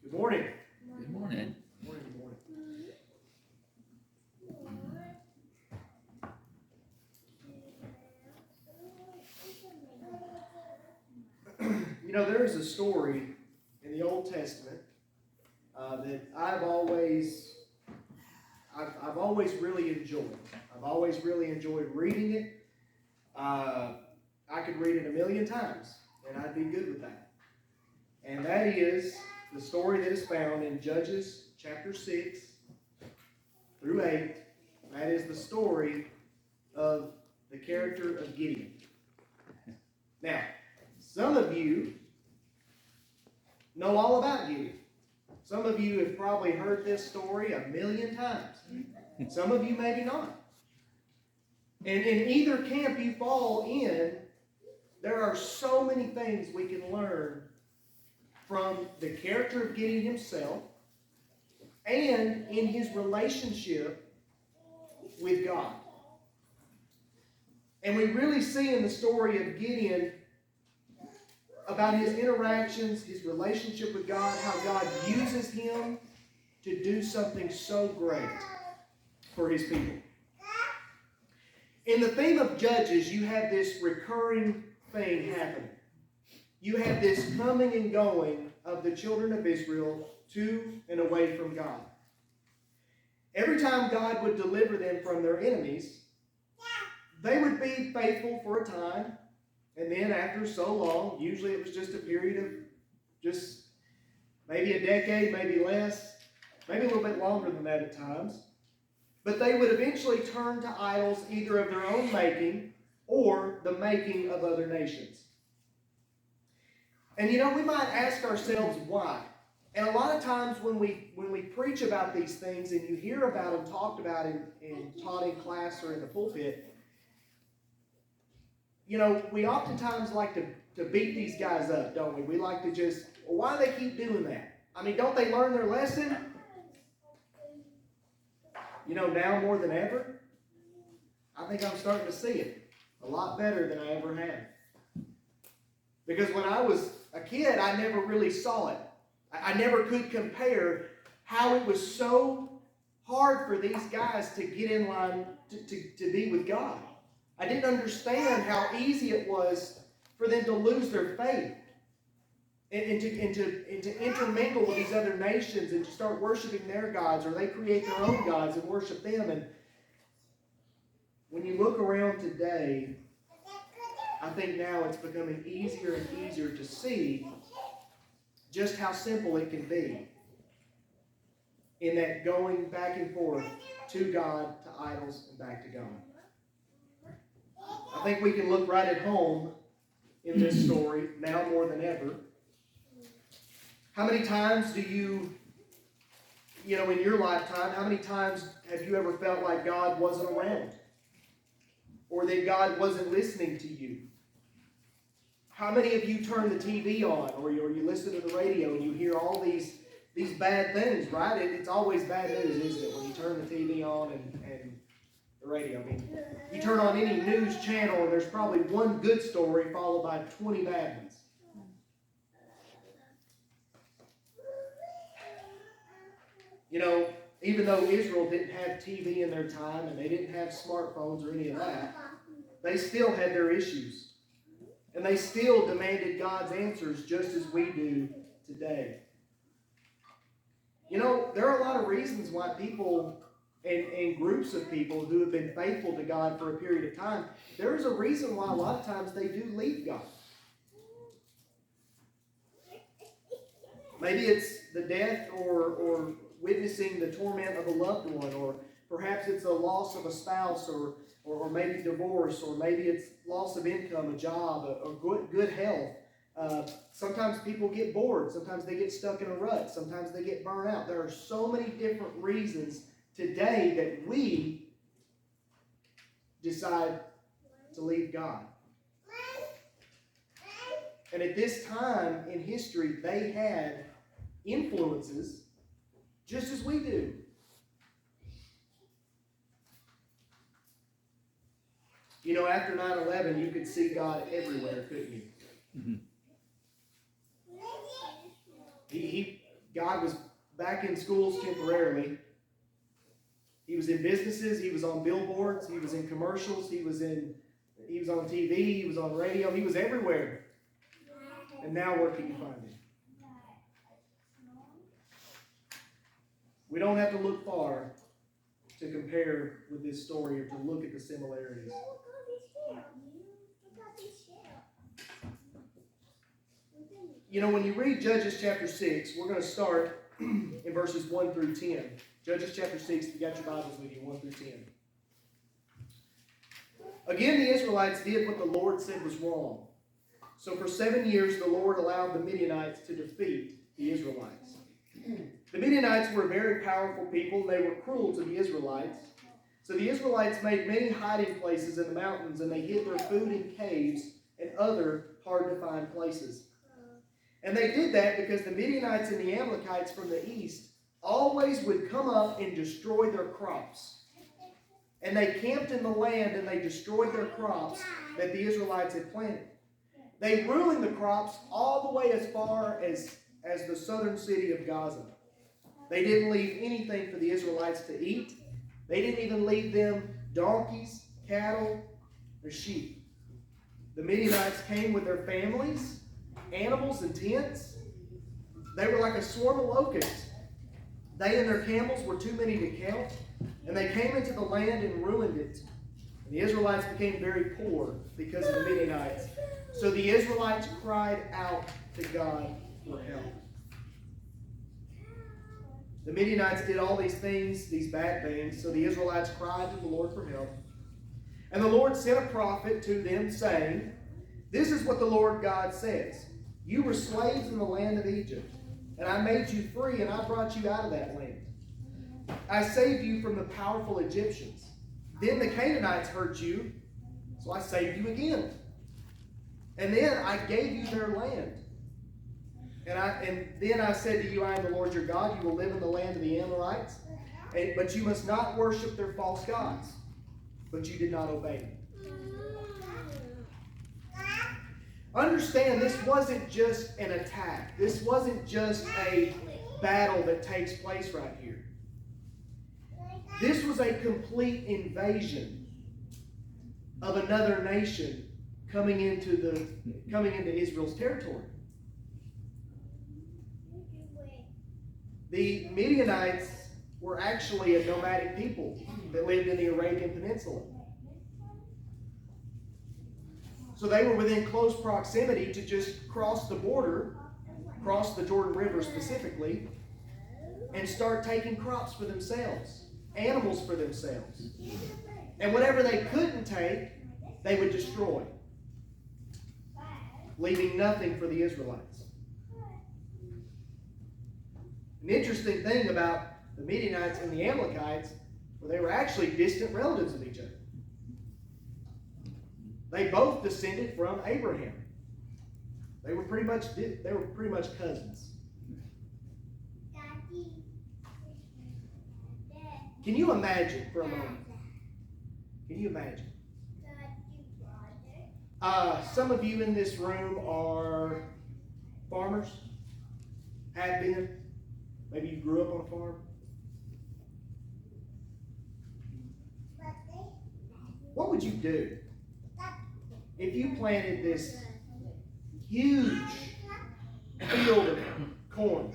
Good morning. Good morning. Good morning, good morning. You know, there is a story in the Old Testament that I've always really enjoyed. I've always really enjoyed reading it. I could read it 1,000,000 times, and I'd be good with that. And that is the story that is found in Judges chapter 6 through 8. That is the story of the character of Gideon. Now, some of you know all about Gideon. Some of you have probably heard this story 1,000,000 times. Some of you maybe not. And in either camp you fall in, there are so many things we can learn from the character of Gideon himself and in his relationship with God. And we really see in the story of Gideon about his interactions, his relationship with God, how God uses him to do something so great for his people. In the theme of Judges, you have this recurring thing happening. You have this coming and going of the children of Israel to and away from God. Every time God would deliver them from their enemies, they would be faithful for a time, and then after so long, usually it was just a period of just maybe a decade, maybe less, maybe a little bit longer than that at times, but they would eventually turn to idols either of their own making or the making of other nations. And you know, we might ask ourselves why. And a lot of times when we preach about these things and you hear about them talked about and taught in class or in the pulpit, you know, we oftentimes like to beat these guys up, don't we? We like to just, well, why do they keep doing that? I mean, don't they learn their lesson? You know, now more than ever, I think I'm starting to see it a lot better than I ever have. Because when I was a kid, I never really saw it. I never could compare how it was so hard for these guys to get in line to be with God. I didn't understand how easy it was for them to lose their faith and to intermingle with these other nations and to start worshiping their gods, or they create their own gods and worship them. And when you look around today, I think now it's becoming easier and easier to see just how simple it can be in that going back and forth to God, to idols, and back to God. I think we can look right at home in this story, now more than ever. How many times do you know, in your lifetime, how many times have you ever felt like God wasn't around? Or that God wasn't listening to you? How many of you turn the TV on or you listen to the radio and you hear all these bad things, right? It's always bad news, isn't it, when you turn the TV on and the radio? I mean, you turn on any news channel and there's probably one good story followed by 20 bad ones. You know, even though Israel didn't have TV in their time and they didn't have smartphones or any of that, they still had their issues. And they still demanded God's answers just as we do today. You know, there are a lot of reasons why people and groups of people who have been faithful to God for a period of time, there is a reason why a lot of times they do leave God. Maybe it's the death or witnessing the torment of a loved one, or perhaps it's a loss of a spouse, or maybe divorce, or maybe it's loss of income, a job, or good health. Sometimes people get bored. Sometimes they get stuck in a rut. Sometimes they get burned out. There are so many different reasons today that we decide to leave God. And at this time in history, they had influences just as we do. You know, after 9/11, you could see God everywhere, couldn't you? Mm-hmm. God was back in schools temporarily. He was in businesses. He was on billboards. He was in commercials. He was on TV. He was on radio. He was everywhere. And now where can you find him? We don't have to look far to compare with this story or to look at the similarities. You know, when you read Judges chapter 6, we're going to start in verses 1 through 10. Judges chapter 6, if you got your Bibles with you, 1 through 10. Again, the Israelites did what the Lord said was wrong. So for 7 years, the Lord allowed the Midianites to defeat the Israelites. The Midianites were a very powerful people. They were cruel to the Israelites. So the Israelites made many hiding places in the mountains, and they hid their food in caves and other hard-to-find places. And they did that because the Midianites and the Amalekites from the east always would come up and destroy their crops. And they camped in the land and they destroyed their crops that the Israelites had planted. They ruined the crops all the way as far as the southern city of Gaza. They didn't leave anything for the Israelites to eat. They didn't even leave them donkeys, cattle, or sheep. The Midianites came with their families, animals, and tents. They were like a swarm of locusts. They and their camels were too many to count, and they came into the land and ruined it. And the Israelites became very poor because of the Midianites. So the Israelites cried out to God for help. The Midianites did all these things, these bad things, so the Israelites cried to the Lord for help. And the Lord sent a prophet to them, saying, "This is what the Lord God says. You were slaves in the land of Egypt, and I made you free, and I brought you out of that land. I saved you from the powerful Egyptians. Then the Canaanites hurt you, so I saved you again. And then I gave you their land. And then I said to you, I am the Lord your God. You will live in the land of the Amorites. But you must not worship their false gods. But you did not obey them." Understand, this wasn't just an attack. This wasn't just a battle that takes place right here. This was a complete invasion of another nation coming into Israel's territory. The Midianites were actually a nomadic people that lived in the Arabian Peninsula. So they were within close proximity to just cross the border, cross the Jordan River specifically, and start taking crops for themselves, animals for themselves. And whatever they couldn't take, they would destroy, leaving nothing for the Israelites. An interesting thing about the Midianites and the Amalekites, well, they were actually distant relatives of each other. They both descended from Abraham. They were pretty much cousins. Can you imagine for a moment? Can you imagine? Some of you in this room are farmers, have been. Maybe you grew up on a farm. What would you do if you planted this huge field of corn,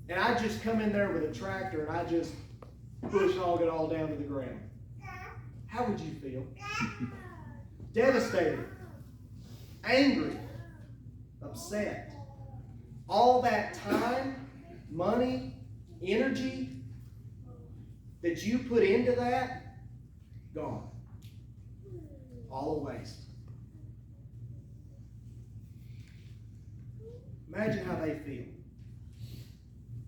and I just come in there with a tractor and I just hog it all down to the ground? How would you feel? Devastated, angry, upset. All that time, money, energy that you put into that, gone. All a waste. Imagine how they feel.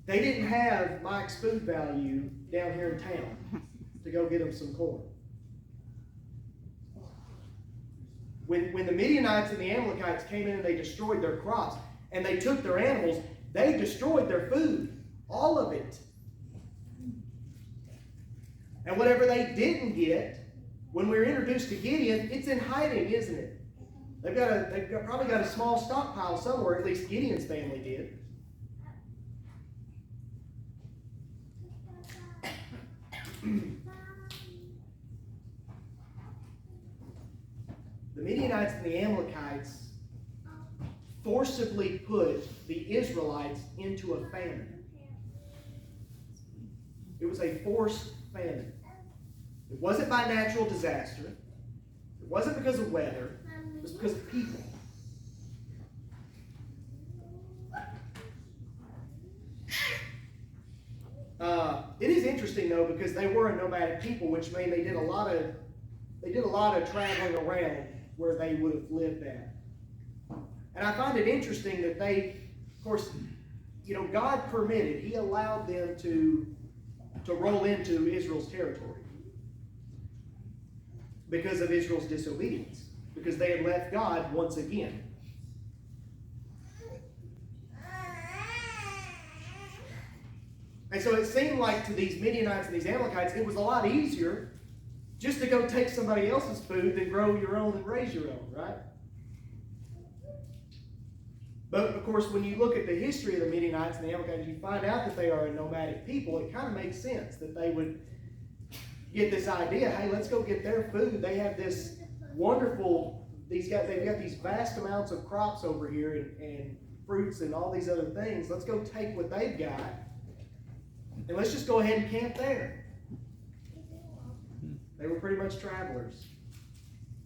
They didn't have Mike's Food Value down here in town to go get them some corn. When the Midianites and the Amalekites came in and they destroyed their crops, and they took their animals, they destroyed their food. All of it. And whatever they didn't get, when we were introduced to Gideon, it's in hiding, isn't it? They've probably got a small stockpile somewhere, at least Gideon's family did. The Midianites and the Amalekites forcibly put the Israelites into a famine. It was a forced famine. It wasn't by natural disaster. It wasn't because of weather. It was because of people. It is interesting though, because they were a nomadic people, which meant they did a lot of traveling around where they would have lived at. And I find it interesting that they, of course, God permitted, He allowed them to roll into Israel's territory because of Israel's disobedience, because they had left God once again. And so it seemed like to these Midianites and these Amalekites, it was a lot easier just to go take somebody else's food than grow your own and raise your own, right? But of course, when you look at the history of the Midianites and the Amalekites, you find out that they are a nomadic people. It kind of makes sense that they would get this idea, hey, let's go get their food. They have this wonderful, they've got these vast amounts of crops over here and fruits and all these other things. Let's go take what they've got and let's just go ahead and camp there. They were pretty much travelers.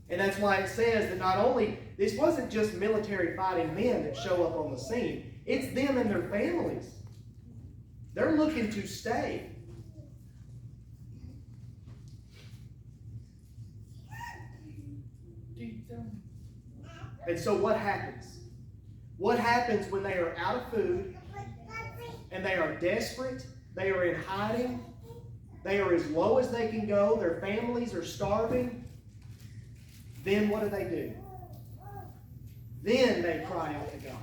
And that's why it says that not only, this wasn't just military fighting men that show up on the scene, it's them and their families. They're looking to stay. And so what happens? What happens when they are out of food and they are desperate, they are in hiding, they are as low as they can go, their families are starving? Then what do? Then they cry out to God.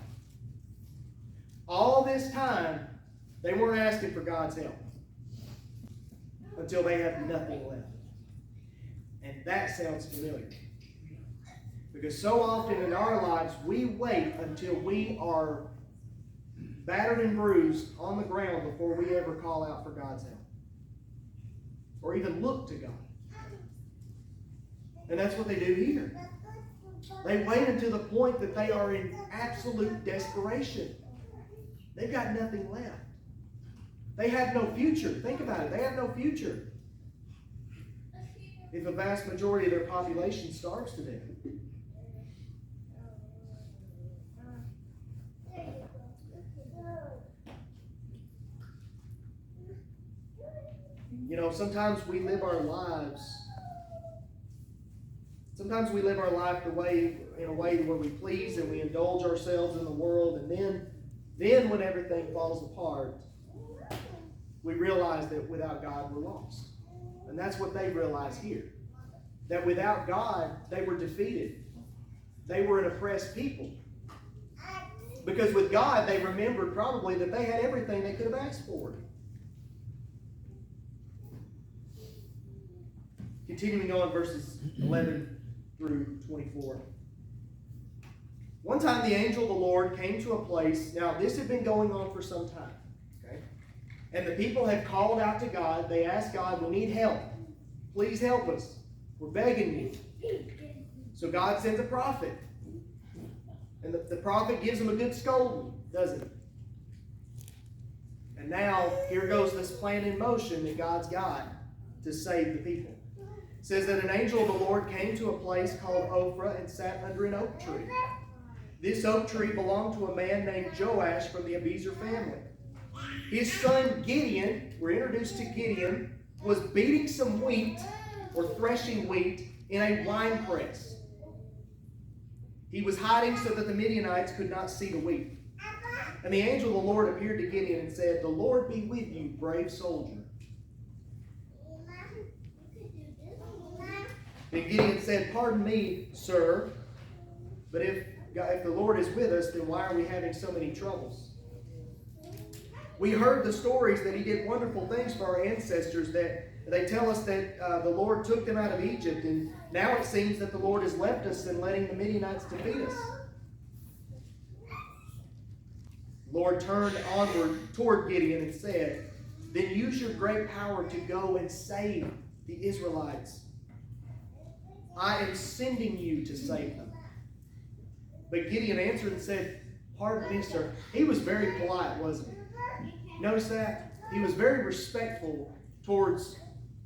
All this time, they weren't asking for God's help until they have nothing left. And that sounds familiar. Because so often in our lives, we wait until we are battered and bruised on the ground before we ever call out for God's help. Or even look to God. And that's what they do here. They wait until the point that they are in absolute desperation. They've got nothing left. They have no future. Think about it. They have no future. If a vast majority of their population starves to death. Sometimes we live our lives. Sometimes we live our life in a way where we please and we indulge ourselves in the world, and then when everything falls apart, we realize that without God we're lost. And that's what they realize here. That without God, they were defeated. They were an oppressed people. Because with God, they remembered probably that they had everything they could have asked for. Continuing on, verses 11 through 24. One time the angel of the Lord came to a place. Now, this had been going on for some time. Okay? And the people had called out to God. They asked God, we need help. Please help us. We're begging you. So God sends a prophet. And the prophet gives them a good scolding, doesn't he? And now, here goes this plan in motion that God's got to save the people. It says that an angel of the Lord came to a place called Ophrah and sat under an oak tree. This oak tree belonged to a man named Joash from the Abiezer family. His son Gideon, we're introduced to Gideon, was beating some wheat or threshing wheat in a wine press. He was hiding so that the Midianites could not see the wheat. And the angel of the Lord appeared to Gideon and said, "The Lord be with you, brave soldier." And Gideon said, "Pardon me, sir, but if the Lord is with us, then why are we having so many troubles? We heard the stories that He did wonderful things for our ancestors, that they tell us that the Lord took them out of Egypt, and now it seems that the Lord has left us and letting the Midianites defeat us." The Lord turned onward toward Gideon and said, then use your great power to go and save the Israelites. I am sending you to save them. But Gideon answered and said, pardon me, sir. He was very polite, wasn't he? Notice that? He was very respectful towards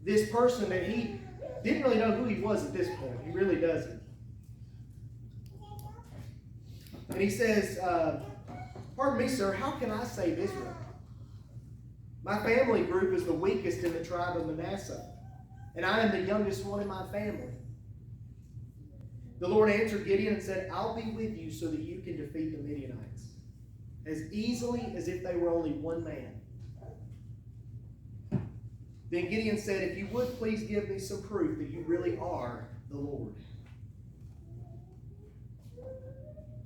this person that he didn't really know who he was at this point. He really doesn't. And he says, pardon me, sir, how can I save Israel? My family group is the weakest in the tribe of Manasseh, and I am the youngest one in my family. The Lord answered Gideon and said, I'll be with you so that you can defeat the Midianites as easily as if they were only one man. Then Gideon said, if you would please give me some proof that you really are the Lord.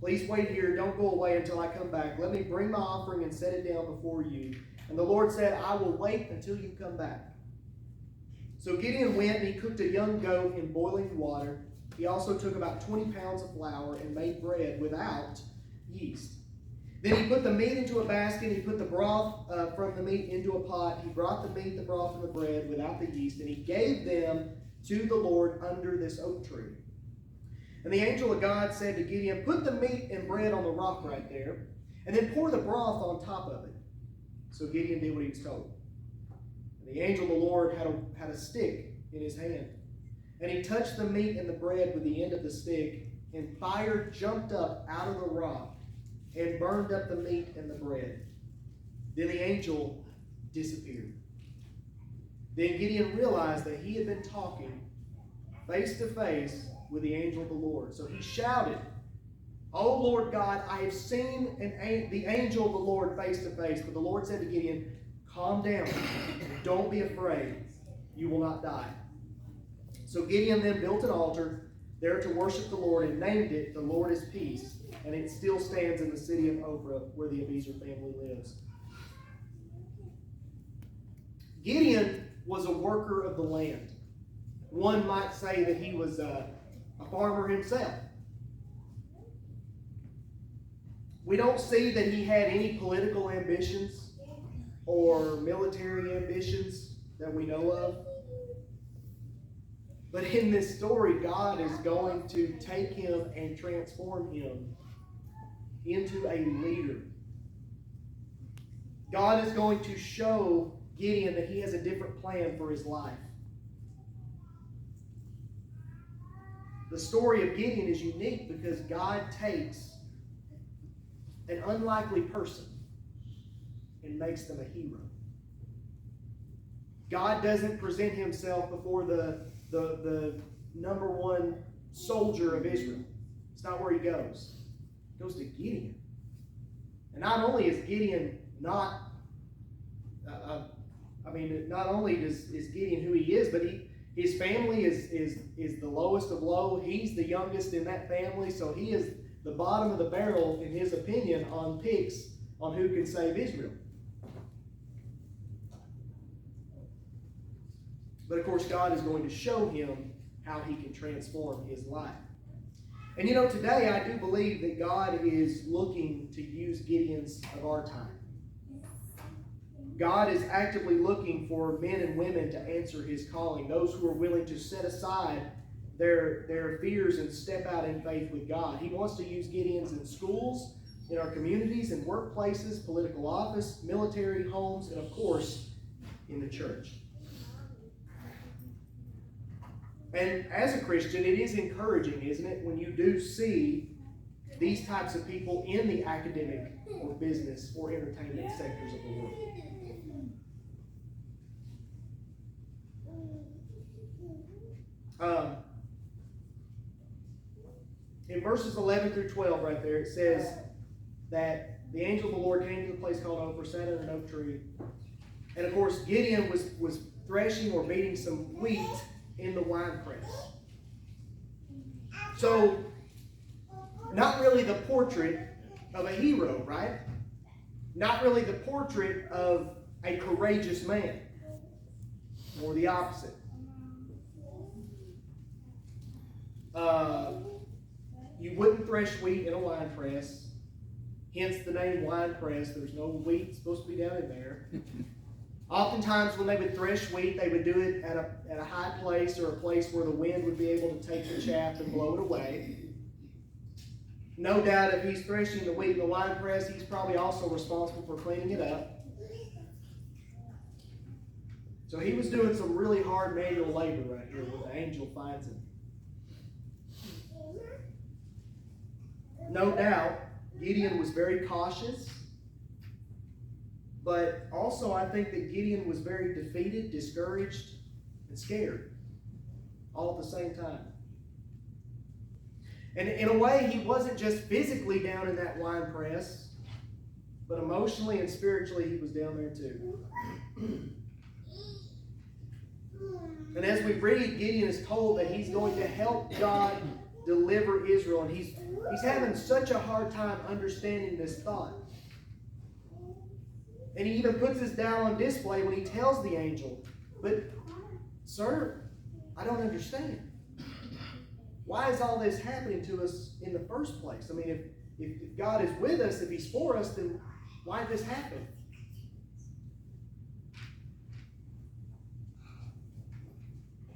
Please wait here. Don't go away until I come back. Let me bring my offering and set it down before you. And the Lord said, I will wait until you come back. So Gideon went and he cooked a young goat in boiling water. He also took about 20 pounds of flour and made bread without yeast. Then he put the meat into a basket. He put the broth from the meat into a pot. He brought the meat, the broth, and the bread without the yeast. And he gave them to the Lord under this oak tree. And the angel of God said to Gideon, put the meat and bread on the rock right there, and then pour the broth on top of it. So Gideon did what he was told. And the angel of the Lord had a stick in his hand. And he touched the meat and the bread with the end of the stick, and fire jumped up out of the rock and burned up the meat and the bread. Then the angel disappeared. Then Gideon realized that he had been talking face to face with the angel of the Lord. So he shouted, O Lord God, I have seen the angel of the Lord face to face. But the Lord said to Gideon, calm down. Don't be afraid. You will not die. So Gideon then built an altar there to worship the Lord and named it, The Lord is Peace. And it still stands in the city of Ophrah where the Abiezer family lives. Gideon was a worker of the land. One might say that he was a farmer himself. We don't see that he had any political ambitions or military ambitions that we know of. But in this story, God is going to take him and transform him into a leader. God is going to show Gideon that he has a different plan for his life. The story of Gideon is unique because God takes an unlikely person and makes them a hero. God doesn't present himself before the number one soldier of Israel. It's not where he goes. He goes to Gideon. And not only is Gideon not only is Gideon who he is, but his family is the lowest of low. He's the youngest in that family, so he is the bottom of the barrel, in his opinion, on picks on who can save Israel. But of course, God is going to show him how he can transform his life. And today I do believe that God is looking to use Gideons of our time. God is actively looking for men and women to answer his calling, those who are willing to set aside their fears and step out in faith with God. He wants to use Gideons in schools, in our communities, in workplaces, political office, military, homes, and of course, in the church. And as a Christian, it is encouraging, isn't it, when you do see these types of people in the academic or business or entertainment sectors of the world. In verses 11 through 12 right there, it says that the angel of the Lord came to the place called Ophrah, sat under an oak tree. And of course, Gideon was threshing or beating some wheat in the winepress. So, not really the portrait of a hero, right? Not really the portrait of a courageous man. Or the opposite. You wouldn't thresh wheat in a wine press. Hence the name wine press. There's no wheat supposed to be down in there. Oftentimes when they would thresh wheat, they would do it at a high place or a place where the wind would be able to take the chaff and blow it away. No doubt if he's threshing the wheat in the wine press, he's probably also responsible for cleaning it up. So he was doing some really hard manual labor right here when the angel finds him. No doubt, Gideon was very cautious. But also I think that Gideon was very defeated, discouraged, and scared. All at the same time. And in a way, he wasn't just physically down in that wine press, but emotionally and spiritually he was down there too. And as we read, Gideon is told that he's going to help God deliver Israel. And he's having such a hard time understanding this thought. And he even puts this down on display when he tells the angel, "But, sir, I don't understand. Why is all this happening to us in the first place? I mean, if God is with us, if he's for us, then why did this happen?"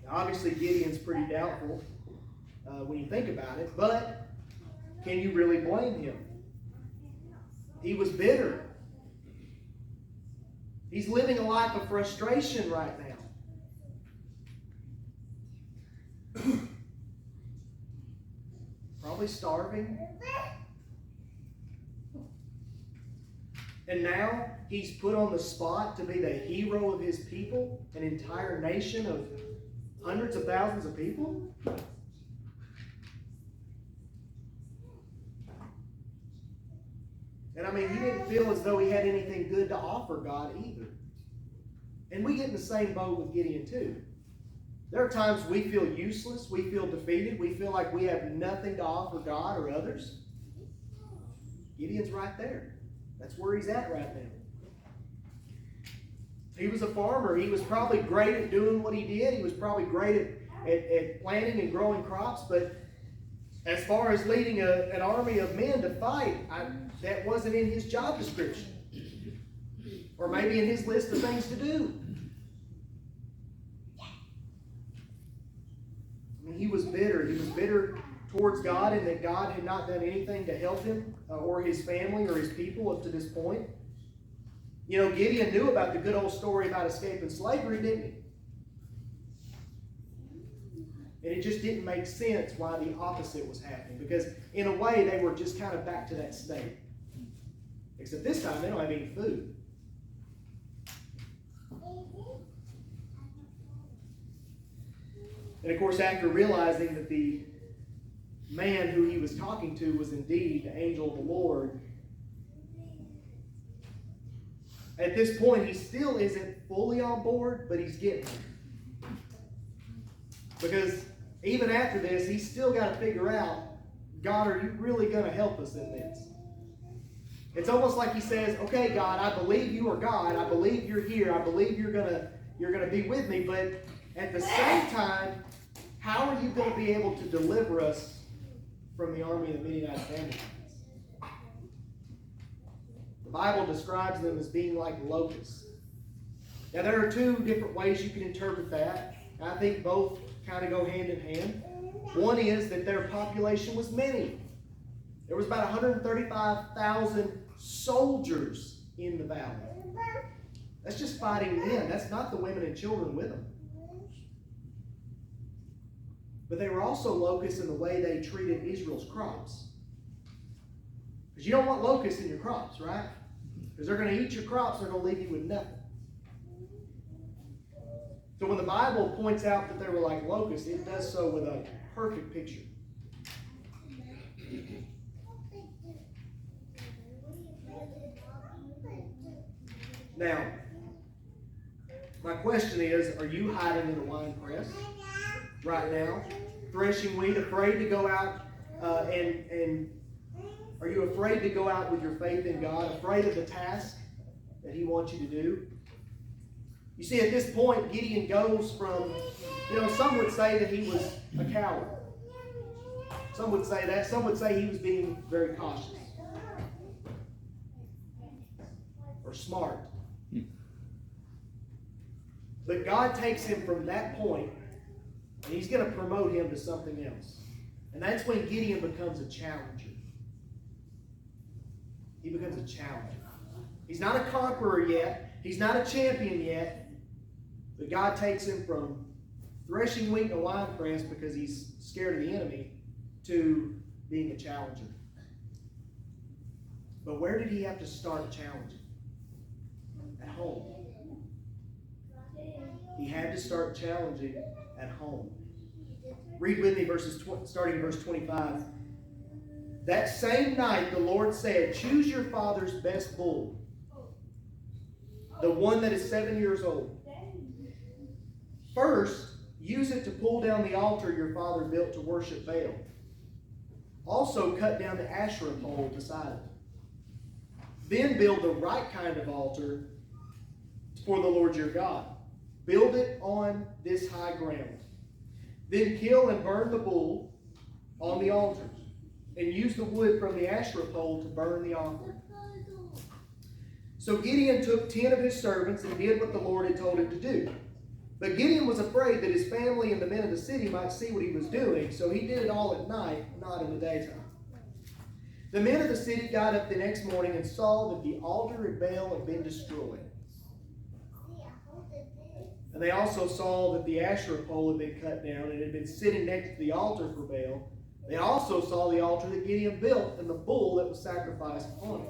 Now, obviously, Gideon's pretty doubtful when you think about it, but can you really blame him? He was bitter. He's living a life of frustration right now. Probably starving. And now he's put on the spot to be the hero of his people, an entire nation of hundreds of thousands of people. And I mean, he didn't feel as though he had anything good to offer God either. And we get in the same boat with Gideon too. There are times we feel useless, we feel defeated, we feel like we have nothing to offer God or others. Gideon's right there. That's where he's at right now. He was a farmer. He was probably great at doing what he did. He was probably great at planting and growing crops. But as far as leading an army of men to fight, that wasn't in his job description. Or maybe in his list of things to do. I mean, he was bitter. He was bitter towards God and that God had not done anything to help him or his family or his people up to this point. You know, Gideon knew about the good old story about escaping slavery, didn't he? And it just didn't make sense why the opposite was happening. Because in a way, they were just kind of back to that state. Except this time, they don't have any food. And of course, after realizing that the man who he was talking to was indeed the angel of the Lord, at this point, he still isn't fully on board, but he's getting there. Because even after this, he's still got to figure out, God, are you really going to help us in this? It's almost like he says, okay, God, I believe you are God. I believe you're here. I believe you're gonna be with me. But at the same time, how are you going to be able to deliver us from the army of the Midianite family? The Bible describes them as being like locusts. Now, there are two different ways you can interpret that. I think both kind of go hand in hand. One is that their population was many. There was about 135,000 soldiers in the valley. That's just fighting men. That's not the women and children with them. But they were also locusts in the way they treated Israel's crops. Because you don't want locusts in your crops, right? Because they're going to eat your crops, they're going to leave you with nothing. So when the Bible points out that they were like locusts, it does so with a perfect picture. Now, my question is, are you hiding in a wine press right now? Threshing wheat, afraid to go out and are you afraid to go out with your faith in God? Afraid of the task that He wants you to do? You see, at this point, Gideon goes from, some would say that he was a coward. Some would say that. Some would say he was being very cautious. Or smart. But God takes him from that point, and he's going to promote him to something else. And that's when Gideon becomes a challenger. He becomes a challenger. He's not a conqueror yet. He's not a champion yet. But God takes him from threshing wheat in a winepress because he's scared of the enemy to being a challenger. But where did he have to start challenging? At home. He had to start challenging at home. Read with me starting in verse 25. That same night the Lord said, choose your father's best bull, the one that is 7 years old. First, use it to pull down the altar your father built to worship Baal. Also cut down the Asherah pole beside it. Then build the right kind of altar for the Lord your God. Build it on this high ground. Then kill and burn the bull on the altars, and use the wood from the Asherah pole to burn the offering. So Gideon took 10 of his servants and did what the Lord had told him to do. But Gideon was afraid that his family and the men of the city might see what he was doing, so he did it all at night, not in the daytime. The men of the city got up the next morning and saw that the altar of Baal had been destroyed. And they also saw that the Asherah pole had been cut down and had been sitting next to the altar for Baal. They also saw the altar that Gideon built and the bull that was sacrificed on it.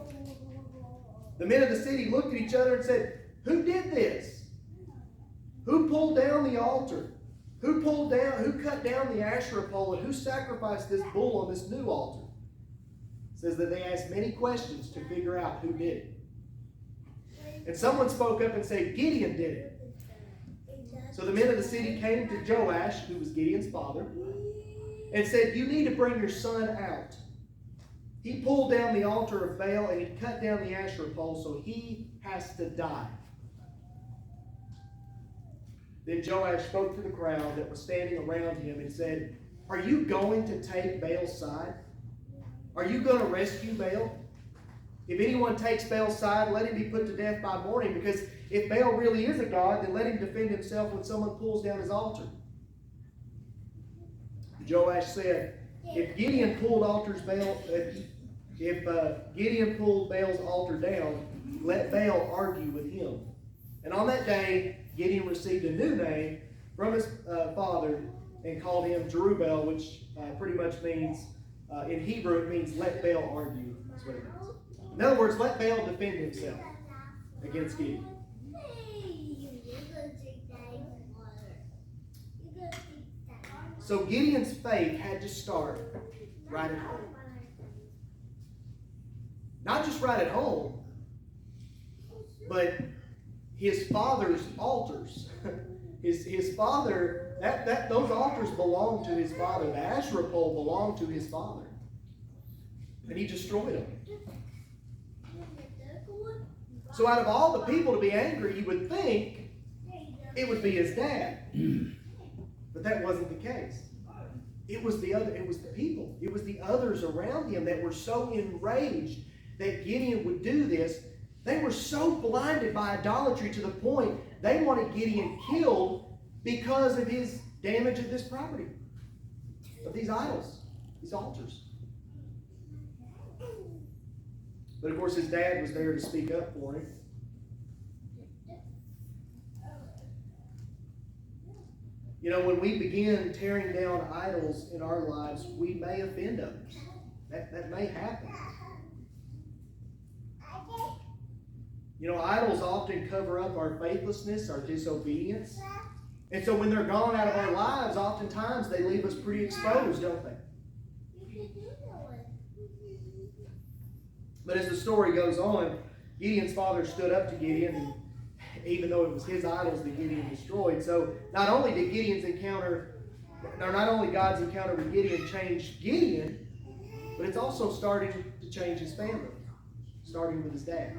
The men of the city looked at each other and said, who did this? Who pulled down the altar? Who cut down the Asherah pole, and who sacrificed this bull on this new altar? It says that they asked many questions to figure out who did it. And someone spoke up and said, Gideon did it. So the men of the city came to Joash, who was Gideon's father, and said, you need to bring your son out. He pulled down the altar of Baal and he cut down the Asherah pole, so he has to die. Then Joash spoke to the crowd that was standing around him and said, are you going to take Baal's side? Are you going to rescue Baal? If anyone takes Baal's side, let him be put to death by morning, because if Baal really is a god, then let him defend himself when someone pulls down his altar. Joash said, if Gideon pulled Baal's altar down, let Baal argue with him. And on that day, Gideon received a new name from his father and called him Jerubbaal, which pretty much means, in Hebrew, it means let Baal argue. That's what it means. In other words, let Baal defend himself against Gideon. So Gideon's faith had to start right at home. Not just right at home, but his father's altars. His father, those altars belonged to his father. The Asherah pole belonged to his father. And he destroyed them. So out of all the people to be angry, you would think it would be his dad. But that wasn't the case. It was the people. It was the others around him that were so enraged that Gideon would do this. They were so blinded by idolatry to the point they wanted Gideon killed because of his damage of this property, of these idols, these altars. But of course his dad was there to speak up for him. You know, when we begin tearing down idols in our lives, we may offend others. That may happen. You know, idols often cover up our faithlessness, our disobedience. And so when they're gone out of our lives, oftentimes they leave us pretty exposed, don't they? But as the story goes on, Gideon's father stood up to Gideon, and even though it was his idols that Gideon destroyed. So not only did not only God's encounter with Gideon change Gideon, but it's also starting to change his family, starting with his dad.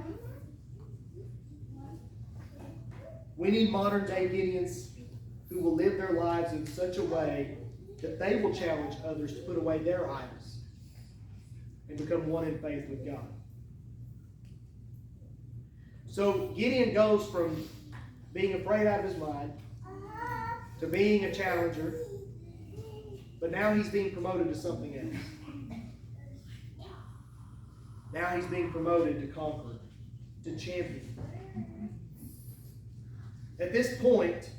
We need modern day Gideons who will live their lives in such a way that they will challenge others to put away their idols and become one in faith with God. So Gideon goes from being afraid out of his mind, to being a challenger, but now he's being promoted to something else. Now he's being promoted to conqueror, to champion. At this point,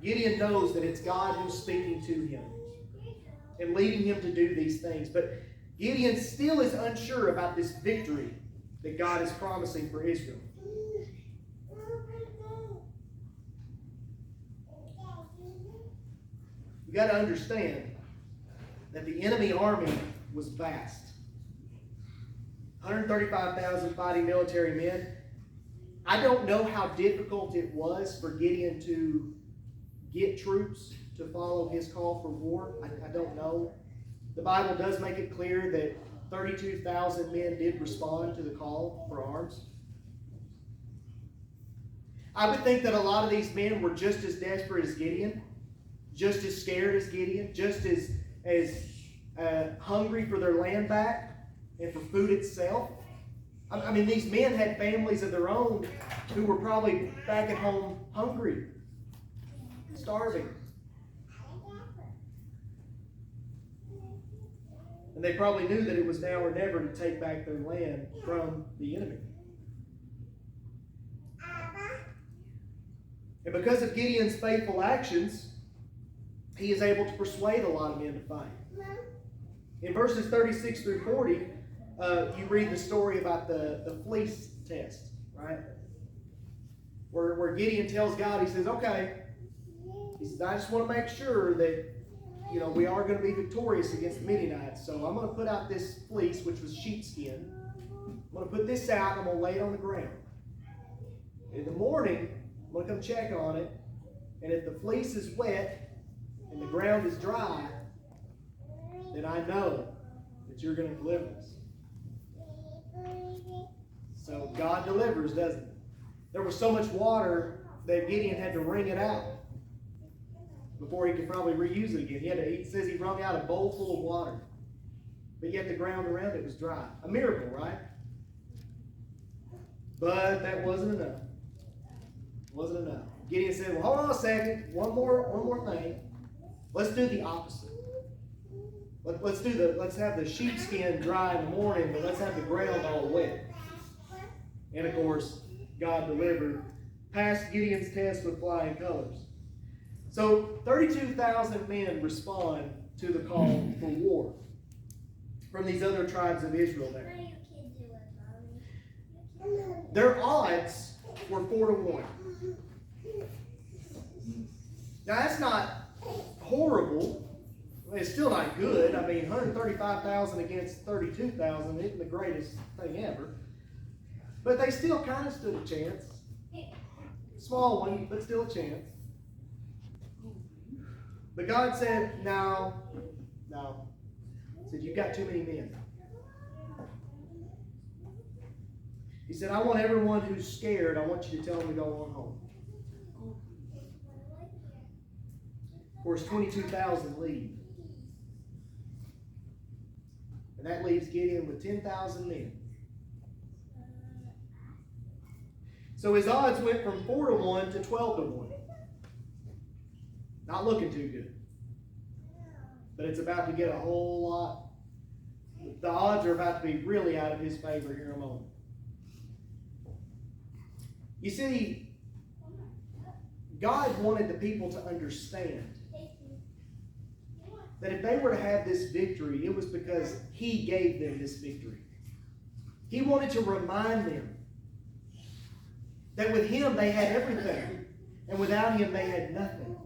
Gideon knows that it's God who's speaking to him and leading him to do these things. But Gideon still is unsure about this victory that God is promising for Israel. You got to understand that the enemy army was vast. 135,000 fighting military men. I don't know how difficult it was for Gideon to get troops to follow his call for war. I don't know. The Bible does make it clear that 32,000 men did respond to the call for arms. I would think that a lot of these men were just as desperate as Gideon, just as scared as Gideon, just as hungry for their land back and for food itself. I mean, these men had families of their own who were probably back at home hungry, starving. And they probably knew that it was now or never to take back their land from the enemy. And because of Gideon's faithful actions, he is able to persuade a lot of men to fight. In verses 36 through 40, you read the story about the Fleece Test, right? Where Gideon tells God, he says, okay, he says, I just want to make sure that, we are going to be victorious against the Midianites. So I'm going to put out this fleece, which was sheepskin. I'm going to put this out and I'm going to lay it on the ground. In the morning, I'm going to come check on it. And if the fleece is wet and the ground is dry, then I know that you're going to deliver us. So God delivers, doesn't he? There was so much water that Gideon had to wring it out before he could probably reuse it again. He says he wrung out a bowl full of water, but yet the ground around it was dry. A miracle, right? But that wasn't enough. Wasn't enough. Gideon said, well, hold on a second. One more thing. Let's do the opposite. Let's have the sheepskin dry in the morning, but let's have the ground all wet. And of course, God delivered, passed Gideon's test with flying colors. So 32,000 men respond to the call for war from these other tribes of Israel there. Their odds were 4-1. Now that's not horrible. It's still not good. I mean, 135,000 against 32,000 isn't the greatest thing ever. But they still kind of stood a chance. Small one, but still a chance. But God said, no. He said, you've got too many men. He said, I want everyone who's scared, I want you to tell them to go on home. Of course, 22,000 leave. And that leaves Gideon with 10,000 men. So his odds went from 4-1 to 12-1. Not looking too good. But it's about to get a whole lot. The odds are about to be really out of his favor here in a moment. You see, God wanted the people to understand that if they were to have this victory, it was because he gave them this victory. He wanted to remind them that with him they had everything, and without him they had nothing.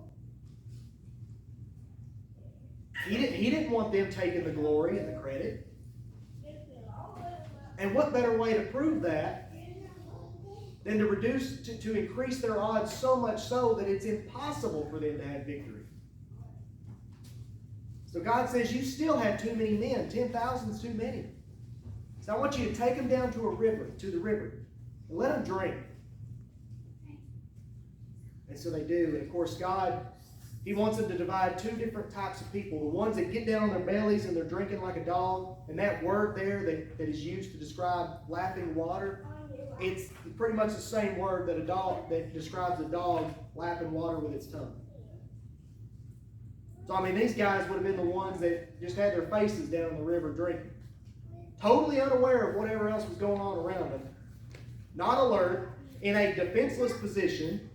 He didn't want them taking the glory and the credit. And what better way to prove that than to increase their odds so much so that it's impossible for them to have victory. So God says, you still have too many men. 10,000 is too many. So I want you to take them down to the river, and let them drink. And so they do. And of course, God He wants them to divide two different types of people. The ones that get down on their bellies and they're drinking like a dog. And that word there that is used to describe lapping water, it's pretty much the same word that describes a dog lapping water with its tongue. So, I mean, these guys would have been the ones that just had their faces down in the river drinking. Totally unaware of whatever else was going on around them. Not alert, in a defenseless position.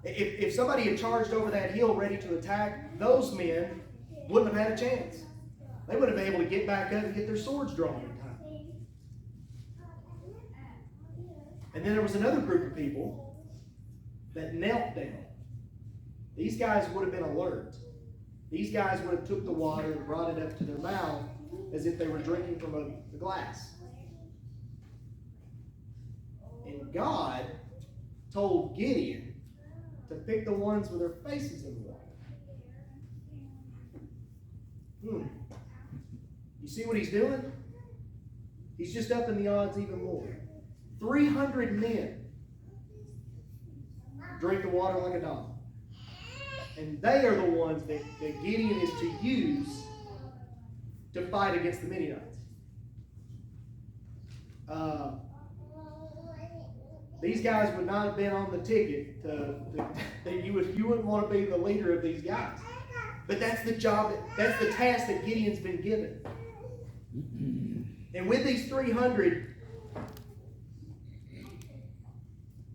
If somebody had charged over that hill ready to attack, those men wouldn't have had a chance. They would have been able to get back up and get their swords drawn in time. And then there was another group of people that knelt down. These guys would have been alert. These guys would have took the water and brought it up to their mouth as if they were drinking from a glass. And God told Gideon to pick the ones with their faces in the water. You see what he's doing? He's just upping the odds even more. 300 men drink the water like a dog. And they are the ones that Gideon is to use to fight against the Midianites. These guys would not have been on the ticket that you wouldn't want to be the leader of these guys. But that's the job, that's the task that Gideon's been given. And with these 300,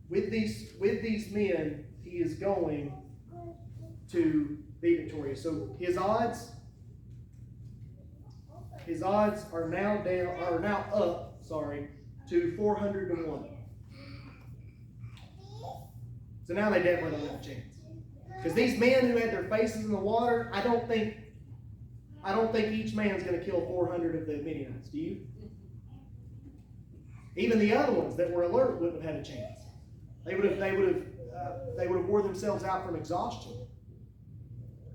with these men, he is going to be victorious. So his odds are now up to 400-1. So now they definitely don't have a chance. Because these men who had their faces in the water, I don't think each man's going to kill 400 of the Midianites. Do you? Even the other ones that were alert wouldn't have had a chance. They would have wore themselves out from exhaustion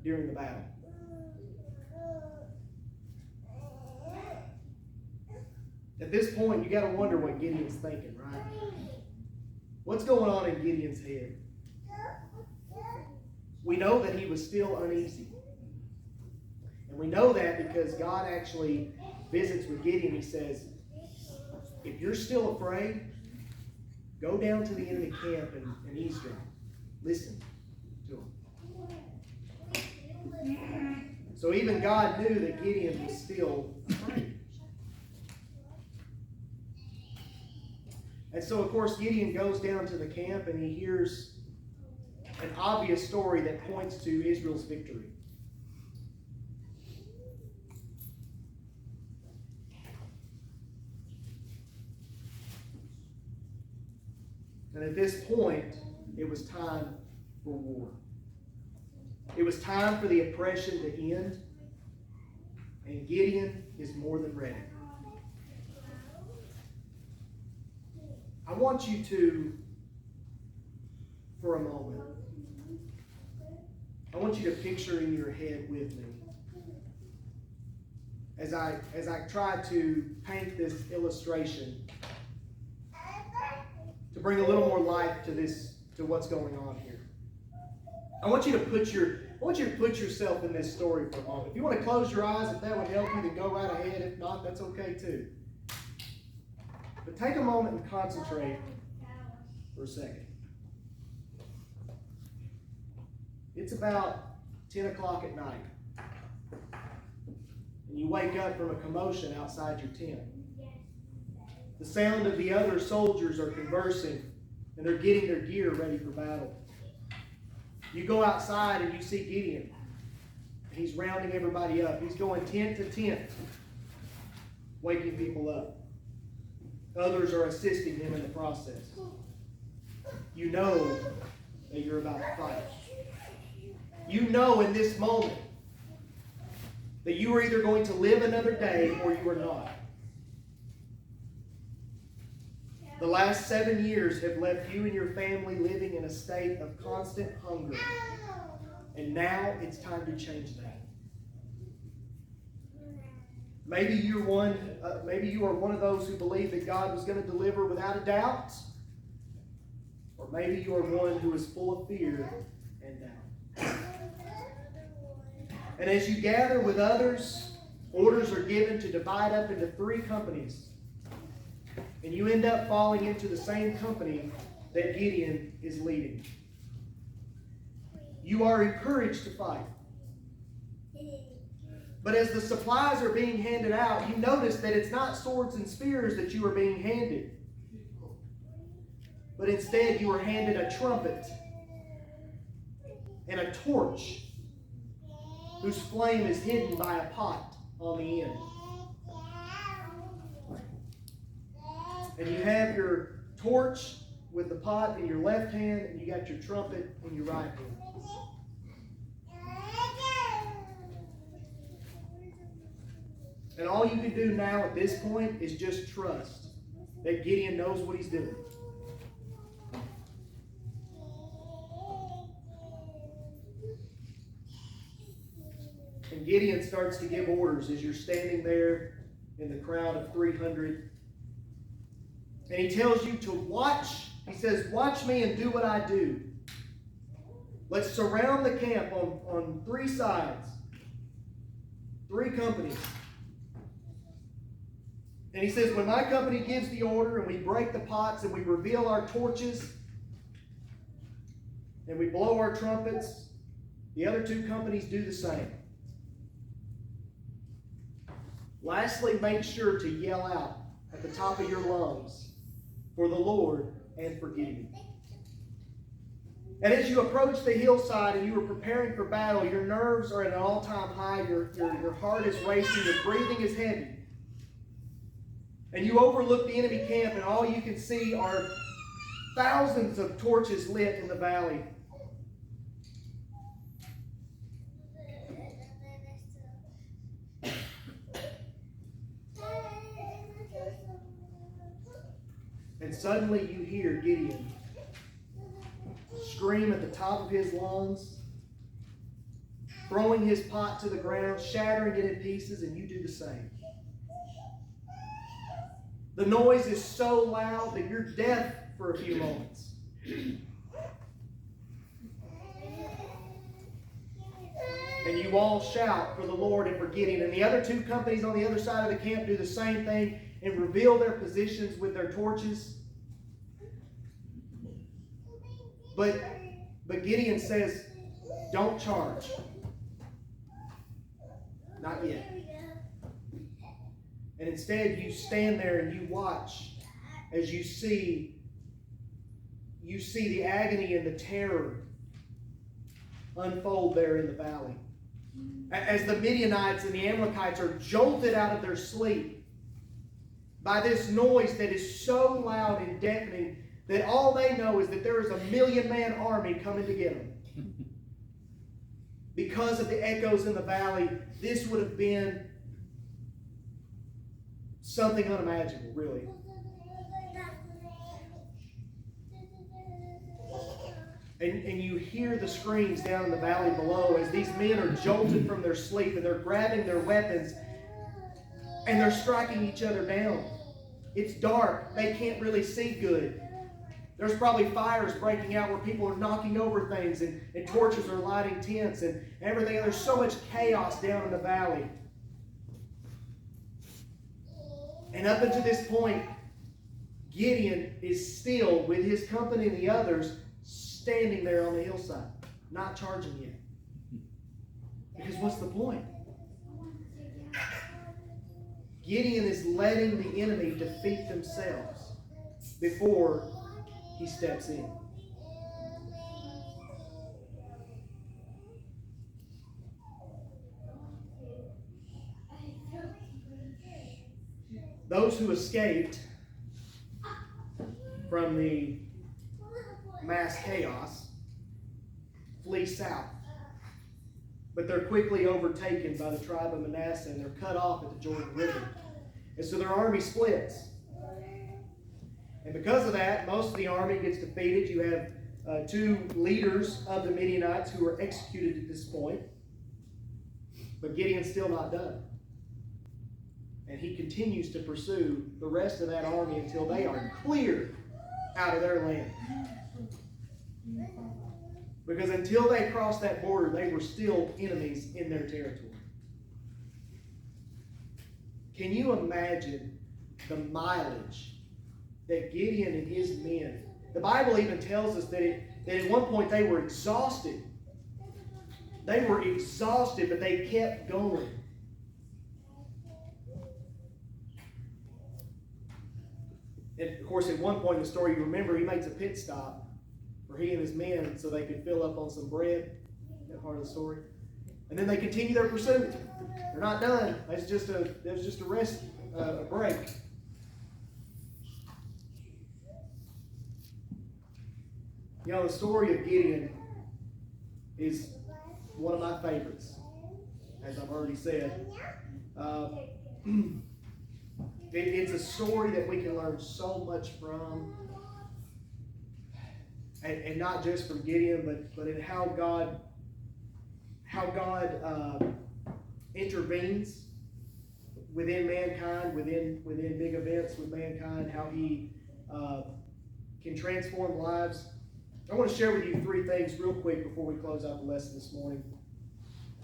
during the battle. At this point, you got to wonder what Gideon's thinking, right? What's going on in Gideon's head? We know that he was still uneasy. And we know that because God actually visits with Gideon. He says, if you're still afraid, go down to the enemy camp and eavesdrop. Listen to him. So even God knew that Gideon was still afraid. And so, of course, Gideon goes down to the camp and he hears an obvious story that points to Israel's victory. And at this point, it was time for war. It was time for the oppression to end. And Gideon is more than ready. I want you to, for a moment, I want you to picture in your head with me as I try to paint this illustration to bring a little more life to what's going on here. I want you to put yourself in this story for a moment. If you want to close your eyes, if that would help you, then go right ahead. If not, that's okay too. But take a moment and concentrate for a second. It's about 10 o'clock at night. And you wake up from a commotion outside your tent. The sound of the other soldiers are conversing, and they're getting their gear ready for battle. You go outside and you see Gideon, and he's rounding everybody up. He's going tent to tent, waking people up. Others are assisting him in the process. You know that you're about to fight. You know in this moment that you are either going to live another day or you are not. The last 7 years have left you and your family living in a state of constant hunger. And now it's time to change that. Maybe you are one of those who believe that God was going to deliver without a doubt. Or maybe you are one who is full of fear and doubt. And as you gather with others, orders are given to divide up into 3 companies. And you end up falling into the same company that Gideon is leading. You are encouraged to fight. But as the supplies are being handed out, you notice that it's not swords and spears that you are being handed. But instead you are handed a trumpet and a torch whose flame is hidden by a pot on the end. And you have your torch with the pot in your left hand, and you got your trumpet in your right hand. And all you can do now at this point is just trust that Gideon knows what he's doing. And Gideon starts to give orders as you're standing there in the crowd of 300. And he tells you to watch. He says, watch me and do what I do. Let's surround the camp on 3 sides. 3 companies. And he says, when my company gives the order and we break the pots and we reveal our torches and we blow our trumpets, the other 2 companies do the same. Lastly, make sure to yell out at the top of your lungs for the Lord and for Gideon. And as you approach the hillside and you are preparing for battle, your nerves are at an all-time high, your heart is racing, your breathing is heavy. And you overlook the enemy camp, and all you can see are thousands of torches lit in the valley. And suddenly you hear Gideon scream at the top of his lungs, throwing his pot to the ground, shattering it in pieces, and you do the same. The noise is so loud that you're deaf for a few moments. And you all shout for the Lord and for Gideon. And the other 2 companies on the other side of the camp do the same thing and reveal their positions with their torches. But Gideon says, don't charge. Not yet. And instead you stand there and you watch as you see the agony and the terror unfold there in the valley. As the Midianites and the Amalekites are jolted out of their sleep by this noise that is so loud and deafening that all they know is that there is a 1,000,000-man army coming to get them. Because of the echoes in the valley, this would have been something unimaginable, really. And you hear the screams down in the valley below as these men are jolted from their sleep and they're grabbing their weapons and they're striking each other down. It's dark. They can't really see good. There's probably fires breaking out where people are knocking over things and torches are lighting tents and everything. There's so much chaos down in the valley. And up until this point, Gideon is still, with his company and the others, standing there on the hillside, not charging yet. Because what's the point? Gideon is letting the enemy defeat themselves before he steps in. Those who escaped from the mass chaos flee south. But they're quickly overtaken by the tribe of Manasseh and they're cut off at the Jordan River. And so their army splits. And because of that, most of the army gets defeated. You have 2 leaders of the Midianites who are executed at this point. But Gideon's still not done. And he continues to pursue the rest of that army until they are cleared out of their land. Because until they crossed that border, they were still enemies in their territory. Can you imagine the mileage that Gideon and his men, the Bible even tells us that at one point they were exhausted. They were exhausted, but they kept going. And of course, at one point in the story, you remember he makes a pit stop for he and his men so they could fill up on some bread. That part of the story. And then they continue their pursuit. They're not done. It was just a rest, a break. You know, the story of Gideon is one of my favorites, as I've already said. It's a story that we can learn so much from, and not just from Gideon, but in how God intervenes within mankind, within big events with mankind, how He can transform lives. I want to share with you 3 things real quick before we close out the lesson this morning.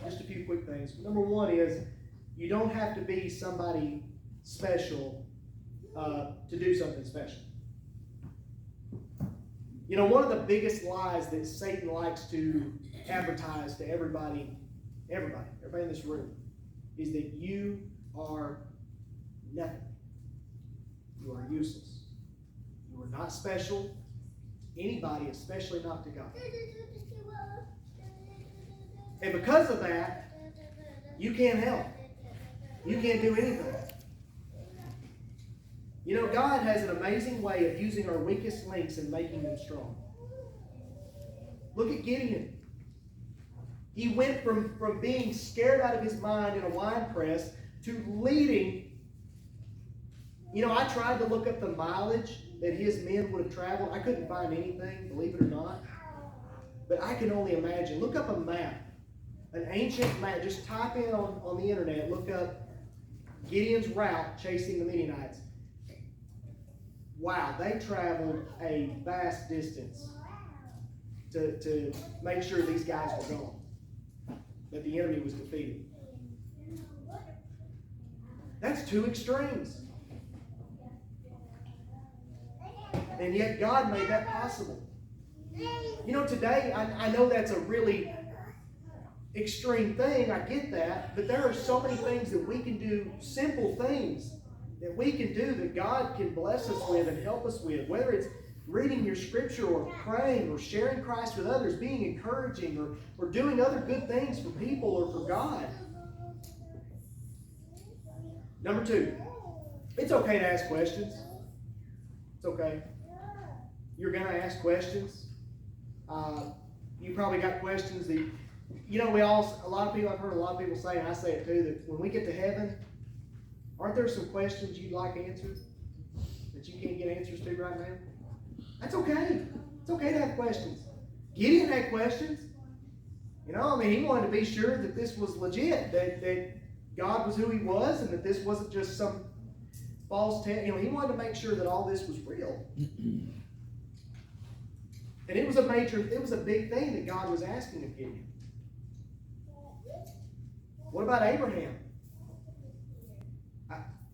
Just a few quick things. Number 1 is you don't have to be somebody special to do something special. You know, one of the biggest lies that Satan likes to advertise to everybody in this room, is that you are nothing. You are useless. You are not special. Anybody, especially not to God. And because of that, you can't help. You can't do anything. You know, God has an amazing way of using our weakest links and making them strong. Look at Gideon. He went from being scared out of his mind in a wine press to leading. You know, I tried to look up the mileage that his men would have traveled. I couldn't find anything, believe it or not. But I can only imagine. Look up a map, an ancient map. Just type in on the internet, look up Gideon's route chasing the Midianites. Wow, they traveled a vast distance to make sure these guys were gone, that the enemy was defeated. That's 2 extremes. And yet God made that possible. You know, today, I know that's a really extreme thing. I get that. But there are so many things that we can do, simple things that we can do that God can bless us with and help us with. Whether it's reading your scripture or praying or sharing Christ with others, being encouraging or doing other good things for people or for God. Number 2, it's okay to ask questions. It's okay. You're going to ask questions. You probably got questions that, you know, I've heard a lot of people say, and I say it too, that when we get to heaven, aren't there some questions you'd like answered that you can't get answers to right now? That's okay. It's okay to have questions. Gideon had questions. You know, I mean, he wanted to be sure that this was legit, that God was who He was, and that this wasn't just some false test. You know, he wanted to make sure that all this was real. And it was a big thing that God was asking of Gideon. What about Abraham?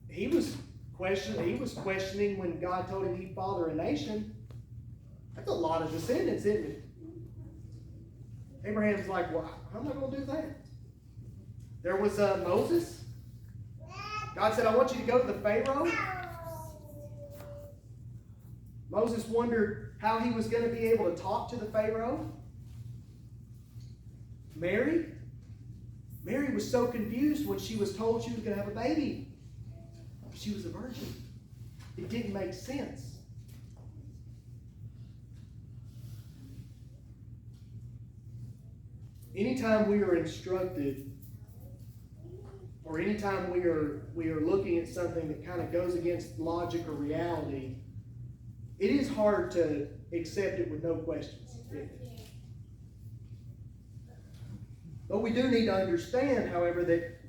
He was questioning when God told him he'd father a nation. That's a lot of descendants, isn't it? Abraham's like, well, how am I going to do that? There was Moses. God said, I want you to go to the Pharaoh. Moses wondered how he was going to be able to talk to the Pharaoh. Mary was so confused when she was told she was going to have a baby. She was a virgin. It didn't make sense. Anytime we are instructed, or anytime we are looking at something that kind of goes against logic or reality, it is hard to accept it with no questions. But we do need to understand, however, that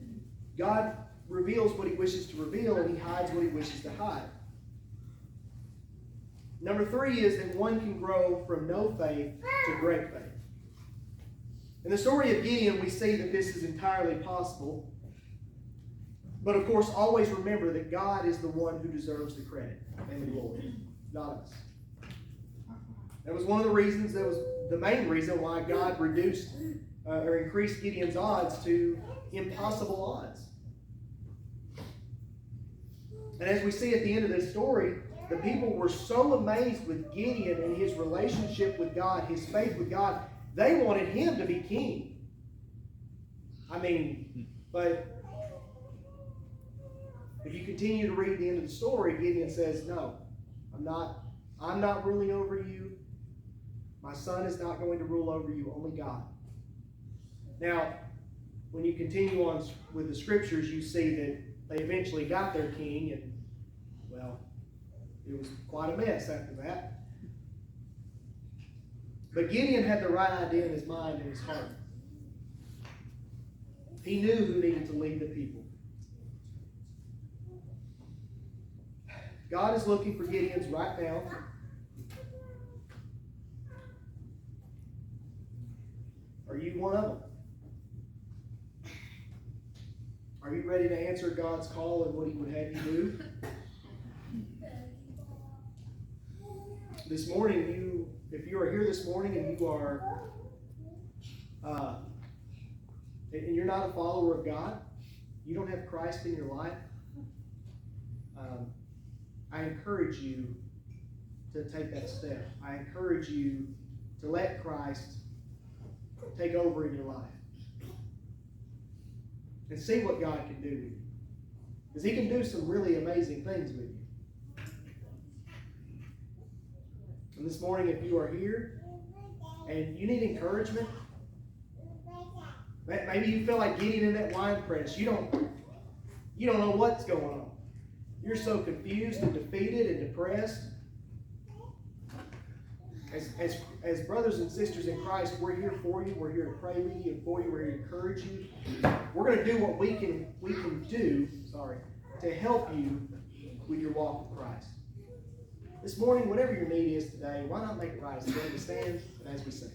God reveals what He wishes to reveal and He hides what He wishes to hide. Number 3 is that one can grow from no faith to great faith. In the story of Gideon, we see that this is entirely possible. But of course, always remember that God is the one who deserves the credit and the glory, not us. That was one of the reasons, that was the main reason why God reduced or increased Gideon's odds to impossible odds. And as we see at the end of this story, the people were so amazed with Gideon and his relationship with God, his faith with God, they wanted him to be king. But if you continue to read the end of the story, Gideon says, no, I'm not ruling over you. My son is not going to rule over you, only God. Now, when you continue on with the scriptures, you see that they eventually got their king, and, well, it was quite a mess after that. But Gideon had the right idea in his mind and his heart. He knew who needed to lead the people. God is looking for Gideons right now. Are you one of them? Are you ready to answer God's call and what He would have you do? This morning, if you are here this morning and you are, and you're not a follower of God, you don't have Christ in your life, I encourage you to take that step. I encourage you to let Christ take over in your life. And see what God can do with you. Because He can do some really amazing things with you. And this morning, if you are here and you need encouragement, maybe you feel like Gideon in that wine press. You don't know what's going on. You're so confused and defeated and depressed. As brothers and sisters in Christ, we're here for you. We're here to pray with you and for you. We're here to encourage you. We're going to do what we can do to help you with your walk with Christ. This morning, whatever your need is today, why not make it right as we stand and as we sing?